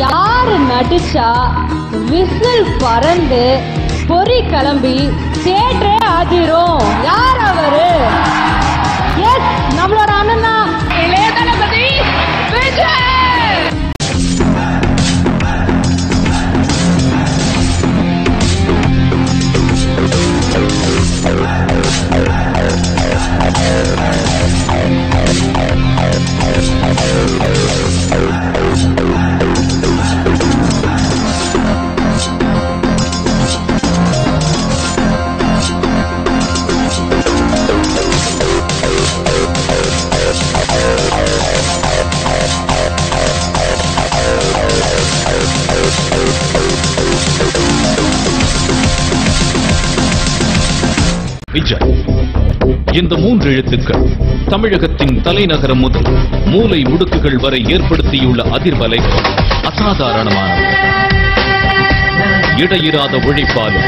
யாரு நடிச்சா விசில் பறந்து பொறி கிளம்பி தேட்டரே ஆதிரும்? யார் அவரு? எஸ், நம்மளோட அண்ணன் தான், இளைய தளபதி விஜய். விஜய், இந்த 3 எழுத்துக்கள் தமிழகத்தின் தலைநகரம் முதல் மூலை முடுக்குகள் வரை ஏற்படுத்தியுள்ள அதிர்வலை அசாதாரணமானது. இடையிறாத உழைப்பாலும்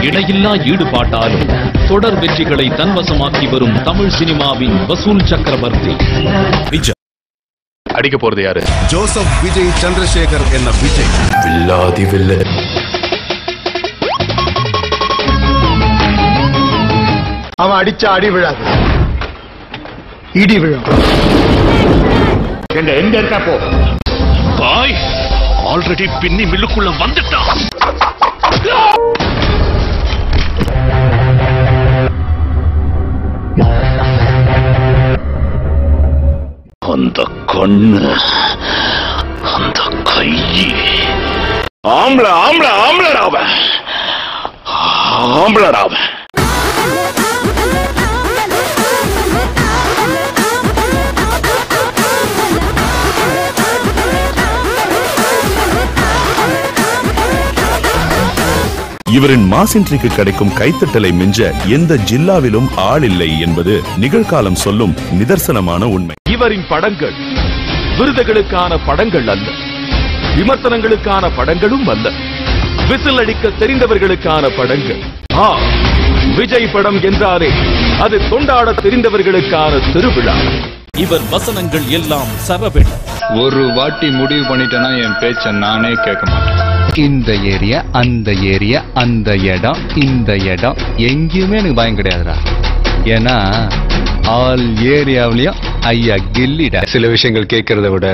இடையில்லா ஈடுபாட்டாலும் தொடர் வெற்றிகளை தன்வசமாக்கி வரும் தமிழ் சினிமாவின் வசூல் சக்கரவர்த்தி விஜய். அடிக்க போறது யாரு? ஜோசப் விஜய் சந்திரசேகர் என்ன விஜய் வில்லாதி வில்லன். அவன் அடிச்சா அடி விழாது, இடி விழும். எங்க இருக்கா போ. பாய் ஆல்ரெடி பின்னி மில்லுக்குள்ள வந்துட்டான். அந்த கண்ணு, அந்த கையி, ஆம்பளடாவ. இவரின் மாசின்றிக்கு கிடைக்கும் கைத்தட்டலை மிஞ்ச எந்த ஜில்லாவிலும் ஆள் இல்லை என்பது நிகழ்காலம் சொல்லும் நிதர்சனமான உண்மை. இவரின் படங்கள் விருதுகளுக்கான படங்கள் அல்ல, விமர்சனங்களுக்கான படங்களும் அல்ல, விசில் அடிக்க தெரிந்தவர்களுக்கான படங்கள். விஜய் படம் என்றாரே அது கொண்டாட தெரிந்தவர்களுக்கான திருவிழா. இவர் வசனங்கள் எல்லாம் சரவெடி. ஒரு வாட்டி முடிவு பண்ணிட்டேன்னா என் பேச்ச நானே கேட்க மாட்டேன். இந்த ஏரியா, அந்த ஏரியா, அந்த இடம், இந்த இடம் எங்கேயுமே எனக்கு பயம் கிடையாதுடா. ஏன்னா ஆல் ஏரியாவிலையும் ஐயா கில்லிடா. சில விஷயங்கள் கேட்கறத விட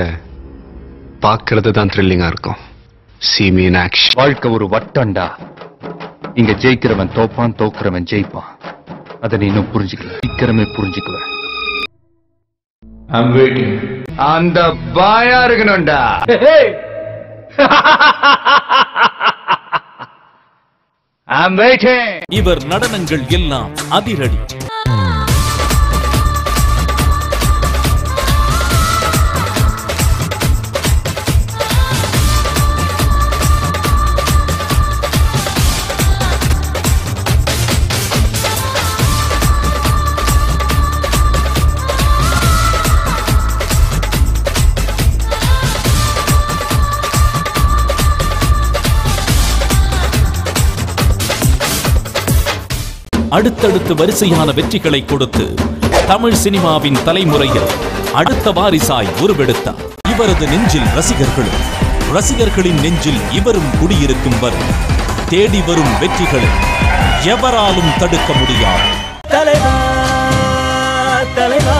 பார்க்கறது தான் த்ரில்லிங்கா இருக்கும். See me in action. வாழ்க்கை ஒரு வட்டம்டா. இங்க ஜெயிக்கிறவன் தோப்பான், தோக்குறவன் ஜெயிப்பான். அதை நீ இன்னும் புரிஞ்சுக்கல, சீக்கிரமே புரிஞ்சுக்குவேன். I'm waiting. அந்த பாயா இருக்கணும்டா. I'm waiting. இவர் நடனங்கள் எல்லாம் அதிரடி. அடுத்தடுத்து வரிசையான வெற்றிகளை கொடுத்து தமிழ் சினிமாவின் தலைமுறையில் அடுத்த வாரிசாய் உருவெடுத்தார். இவரது நெஞ்சில் ரசிகர்களும், ரசிகர்களின் நெஞ்சில் இவரும் குடியிருக்கும் வரை தேடி வரும் வெற்றிகளை எவராலும் தடுக்க முடியாது. தலைவா தலைவா